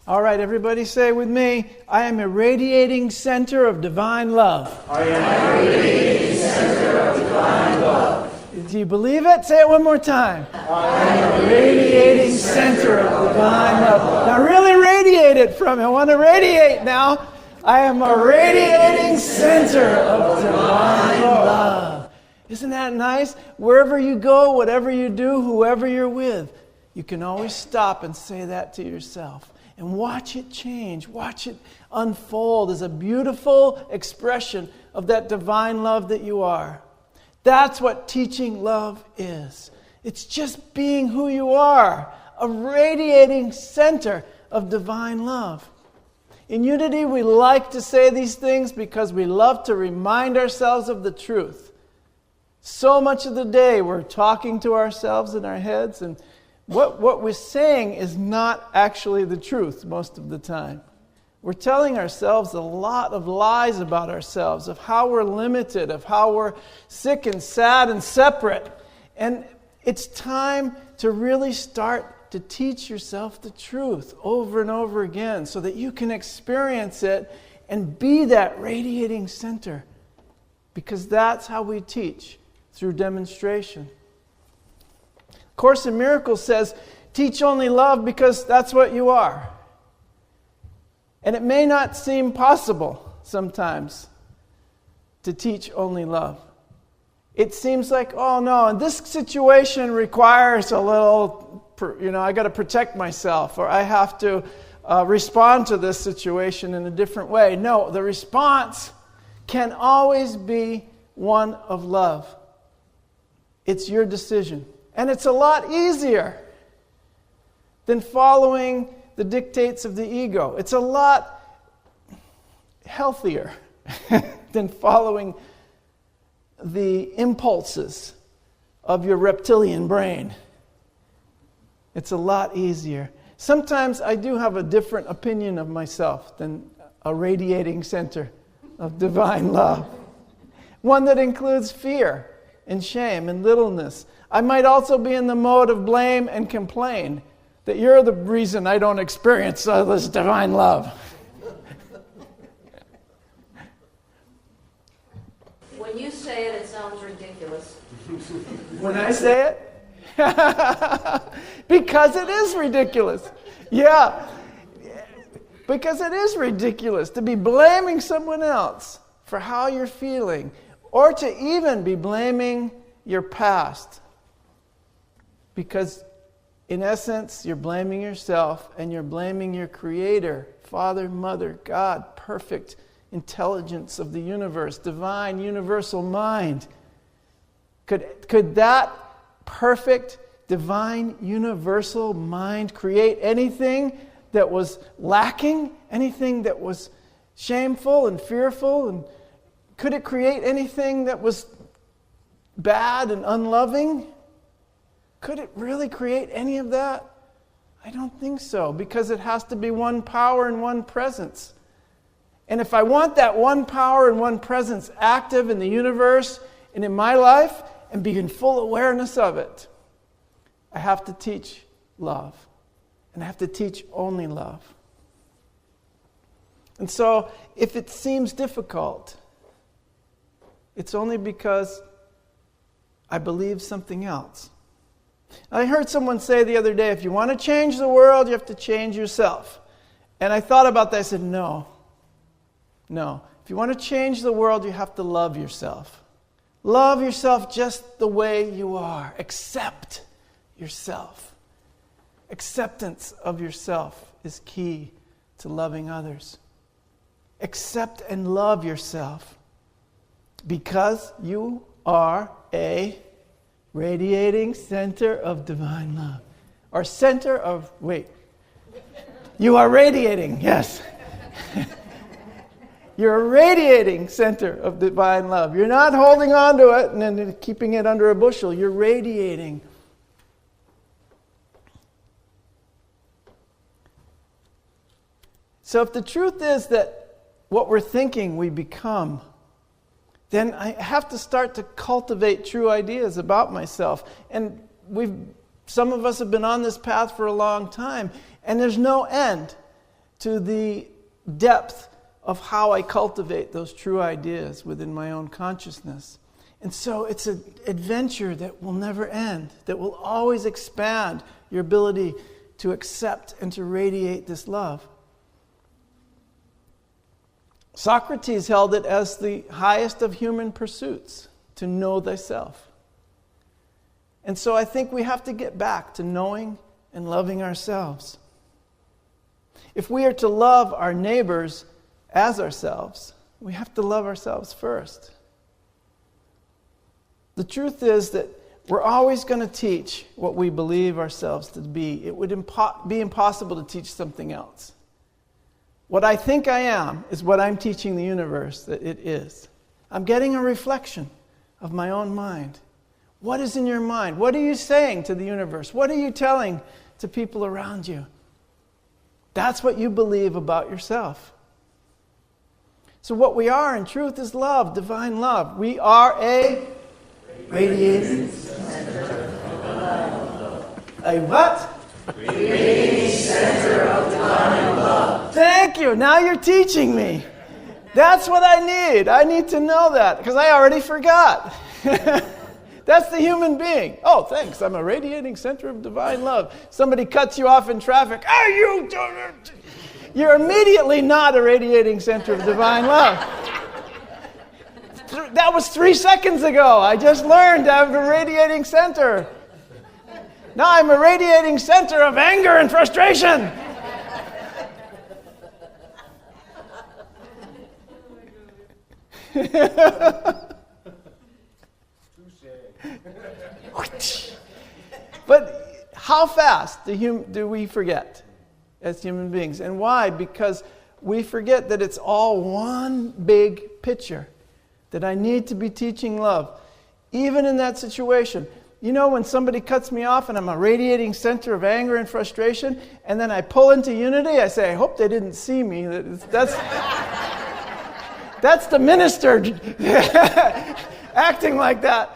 All right, everybody say with me, I am a radiating center of divine love. I am a radiating center of divine love. Do you believe it? Say it one more time. I am a radiating center of divine love. Now really radiate it from me. I want to radiate now. I am a radiating center of divine love. Isn't that nice? Wherever you go, whatever you do, whoever you're with, you can always stop and say that to yourself. And watch it change. Watch it unfold as a beautiful expression of that divine love that you are. That's what teaching love is. It's just being who you are. A radiating center of divine love. In Unity, we like to say these things because we love to remind ourselves of the truth. So much of the day we're talking to ourselves in our heads, and what we're saying is not actually the truth most of the time. We're telling ourselves a lot of lies about ourselves, of how we're limited, of how we're sick and sad and separate. And it's time to really start to teach yourself the truth over and over again so that you can experience it and be that radiating center. Because that's how we teach, through demonstration. Course in Miracles says, teach only love because that's what you are. And it may not seem possible sometimes to teach only love. It seems like, oh no, and this situation requires a little, I got to protect myself, or I have to respond to this situation in a different way. No, the response can always be one of love. It's your decision. And it's a lot easier than following the dictates of the ego. It's a lot healthier than following the impulses of your reptilian brain. It's a lot easier. Sometimes I do have a different opinion of myself than a radiating center of divine love. One that includes fear and shame and littleness. I might also be in the mode of blame and complain that you're the reason I don't experience all this divine love. When you say it, it sounds ridiculous. When I say it? Because it is ridiculous. Yeah. Because it is ridiculous to be blaming someone else for how you're feeling, or to even be blaming your past. Because in essence, you're blaming yourself and you're blaming your Creator, Father, Mother, God, perfect intelligence of the universe, divine, universal mind. Could that perfect, divine, universal mind create anything that was lacking? Anything that was shameful and fearful? And could it create anything that was bad and unloving? Could it really create any of that? I don't think so, because it has to be one power and one presence. And if I want that one power and one presence active in the universe and in my life and be in full awareness of it, I have to teach love. And I have to teach only love. And so, if it seems difficult, it's only because I believe something else. I heard someone say the other day, if you want to change the world, you have to change yourself. And I thought about that. I said, no. If you want to change the world, you have to love yourself. Love yourself just the way you are. Accept yourself. Acceptance of yourself is key to loving others. Accept and love yourself because you are a radiating center of divine love. Or center of, you are radiating, yes. You're a radiating center of divine love. You're not holding on to it and then keeping it under a bushel. You're radiating. So if the truth is that what we're thinking we become, then I have to start to cultivate true ideas about myself. And some of us have been on this path for a long time, and there's no end. to the depth of how I cultivate those true ideas within my own consciousness. And so it's an adventure that will never end, that will always expand your ability to accept and to radiate this love. Socrates held it as the highest of human pursuits, to know thyself. And so I think we have to get back to knowing and loving ourselves. If we are to love our neighbors as ourselves, we have to love ourselves first. The truth is that we're always going to teach what we believe ourselves to be. It would be impossible to teach something else. What I think I am is what I'm teaching the universe that it is. I'm getting a reflection of my own mind. What is in your mind? What are you saying to the universe? What are you telling to people around you? That's what you believe about yourself. So what we are in truth is love, divine love. We are a radiating center of divine love. A what? Radiating center of divine love. Thank you. Now you're teaching me. That's what I need. I need to know that because I already forgot. That's the human being. Oh, thanks. I'm a radiating center of divine love. Somebody cuts you off in traffic. You're immediately not a radiating center of divine love. That was 3 seconds ago. I just learned I'm a radiating center. Now I'm a radiating center of anger and frustration. But how fast do we forget as human beings? And why? Because we forget that it's all one big picture. That I need to be teaching love. Even in that situation. You know, when somebody cuts me off and I'm a radiating center of anger and frustration, and then I pull into unity, I say, I hope they didn't see me. That's the minister acting like that.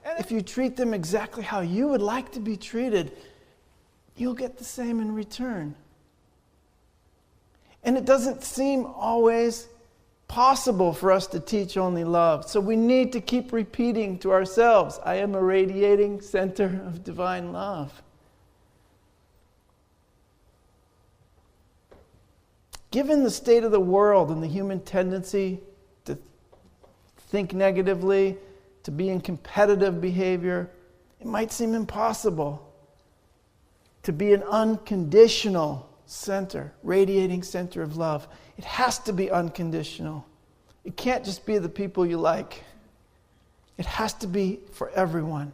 And if you treat them exactly how you would like to be treated, you'll get the same in return. And it doesn't seem always possible for us to teach only love. So we need to keep repeating to ourselves, I am a radiating center of divine love. Given the state of the world and the human tendency to think negatively, to be in competitive behavior, it might seem impossible to be an unconditional center, radiating center of love. It has to be unconditional. It can't just be the people you like. It has to be for everyone.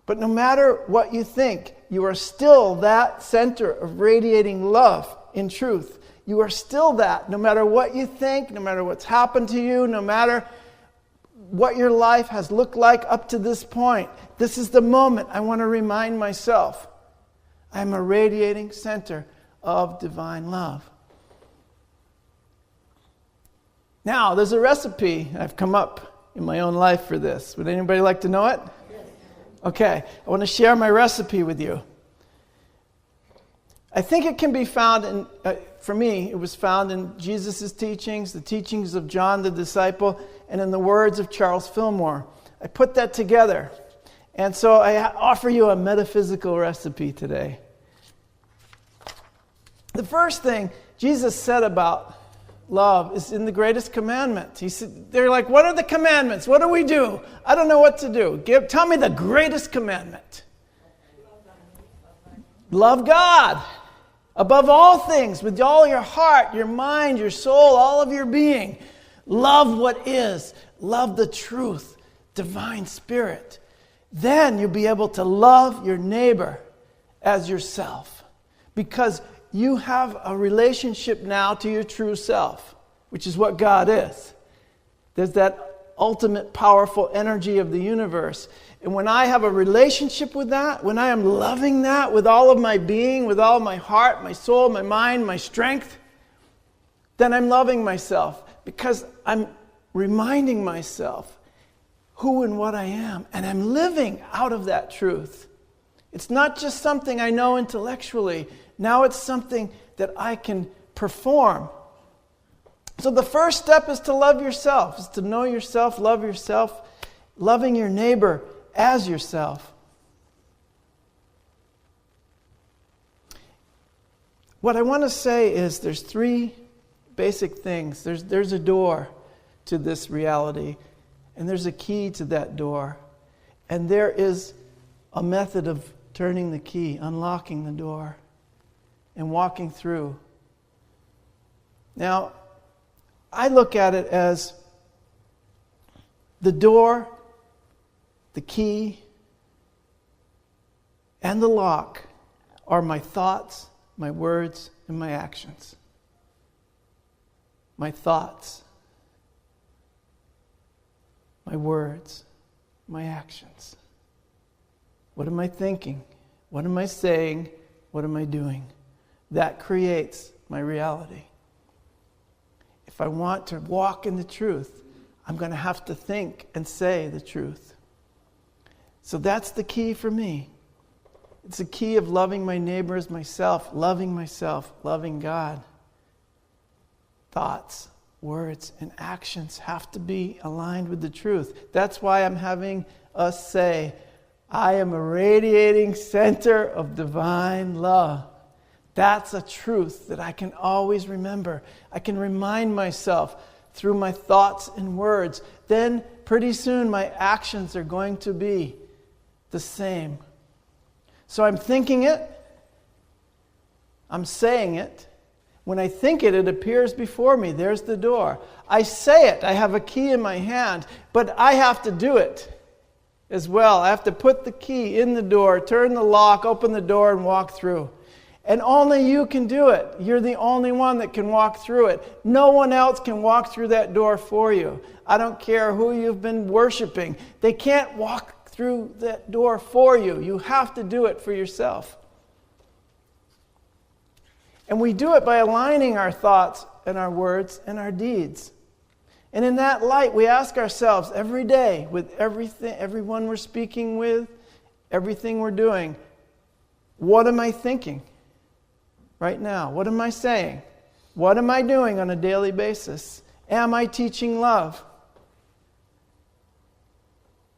But no matter what you think, you are still that center of radiating love in truth. You are still that, no matter what you think, no matter what's happened to you, no matter what your life has looked like up to this point. This is the moment I want to remind myself. I'm a radiating center of divine love. Now, there's a recipe I've come up in my own life for this. Would anybody like to know it? Okay, I want to share my recipe with you. I think it can be found in, for me, it was found in Jesus' teachings, the teachings of John the disciple, and in the words of Charles Fillmore. I put that together. And so I offer you a metaphysical recipe today. The first thing Jesus said about love is in the greatest commandment. He said, they're like, what are the commandments? What do we do? I don't know what to do. Tell me the greatest commandment. Love God above all things, with all your heart, your mind, your soul, all of your being. Love what is. Love the truth, divine spirit. Then you'll be able to love your neighbor as yourself. Because you have a relationship now to your true self, which is what God is. There's that ultimate powerful energy of the universe. And when I have a relationship with that, when I am loving that with all of my being, with all my heart, my soul, my mind, my strength, then I'm loving myself because I'm reminding myself who and what I am. And I'm living out of that truth. It's not just something I know intellectually. Now it's something that I can perform. So the first step is to love yourself, is to know yourself, loving your neighbor as yourself. What I want to say is there's three basic things. There's a door to this reality, and there's a key to that door. And there is a method of turning the key, unlocking the door, and walking through. Now, I look at it as the door, the key, and the lock are my thoughts, my words, and my actions. My thoughts, my words, my actions. What am I thinking? What am I saying? What am I doing? That creates my reality. If I want to walk in the truth, I'm going to have to think and say the truth. So that's the key for me. It's the key of loving my neighbor as myself, loving God. Thoughts, words, and actions have to be aligned with the truth. That's why I'm having us say, I am a radiating center of divine love. That's a truth that I can always remember. I can remind myself through my thoughts and words. Then pretty soon my actions are going to be the same. So I'm thinking it. I'm saying it. When I think it, it appears before me. There's the door. I say it. I have a key in my hand, but I have to do it as well. I have to put the key in the door, turn the lock, open the door, and walk through. And only you can do it. You're the only one that can walk through it. No one else can walk through that door for you. I don't care who you've been worshiping. They can't walk through that door for you. You have to do it for yourself. And we do it by aligning our thoughts and our words and our deeds. And in that light, we ask ourselves every day, with everyone we're speaking with, everything we're doing, what am I thinking right now? What am I saying? What am I doing on a daily basis? Am I teaching love?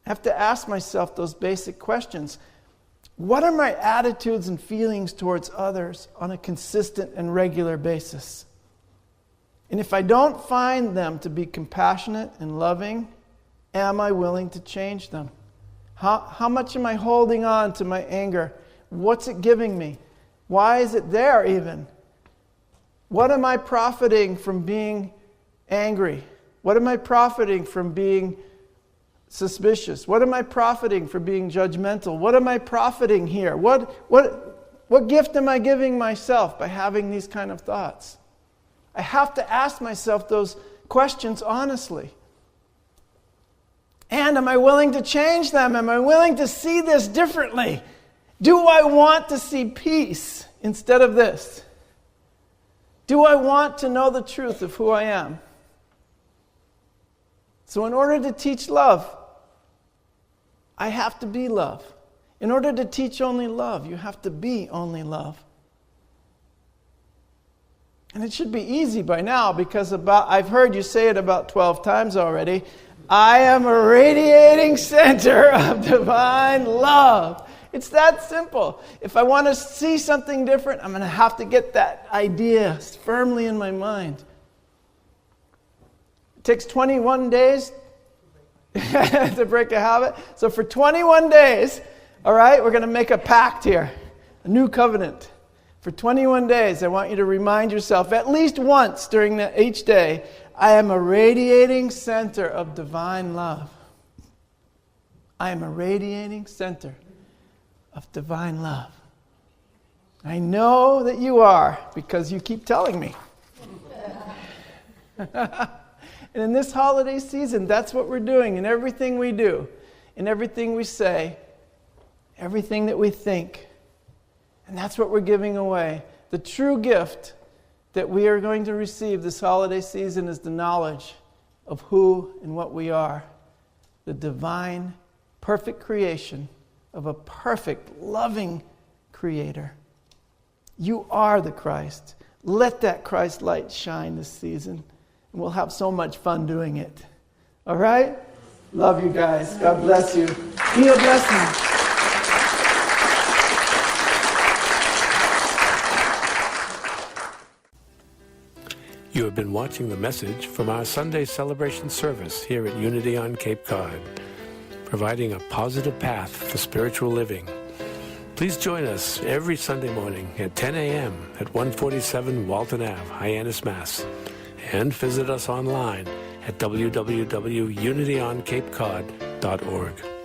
I have to ask myself those basic questions. What are my attitudes and feelings towards others on a consistent and regular basis? And if I don't find them to be compassionate and loving, am I willing to change them? How much am I holding on to my anger? What's it giving me? Why is it there even? What am I profiting from being angry? What am I profiting from being suspicious? What am I profiting for being judgmental? What am I profiting here? What gift am I giving myself by having these kind of thoughts? I have to ask myself those questions honestly. And am I willing to change them? Am I willing to see this differently? Do I want to see peace instead of this? Do I want to know the truth of who I am? So in order to teach love, I have to be love. In order to teach only love, you have to be only love. And it should be easy by now because I've heard you say it about 12 times already. I am a radiating center of divine love. It's that simple. If I want to see something different, I'm going to have to get that idea firmly in my mind. It takes 21 days to break a habit. So for 21 days, all right, we're going to make a pact here, a new covenant. For 21 days, I want you to remind yourself at least once during each day, I am a radiating center of divine love. I am a radiating center of divine love. I know that you are because you keep telling me. And in this holiday season, that's what we're doing in everything we do, in everything we say, everything that we think. And that's what we're giving away. The true gift that we are going to receive this holiday season is the knowledge of who and what we are. The divine, perfect creation of a perfect, loving Creator. You are the Christ. Let that Christ light shine this season. And we'll have so much fun doing it. All right? Love you guys. God bless you. Be a blessing. You have been watching the message from our Sunday celebration service here at Unity on Cape Cod, providing a positive path for spiritual living. Please join us every Sunday morning at 10 a.m. at 147 Walton Ave, Hyannis, Mass. And visit us online at www.unityoncapecod.org.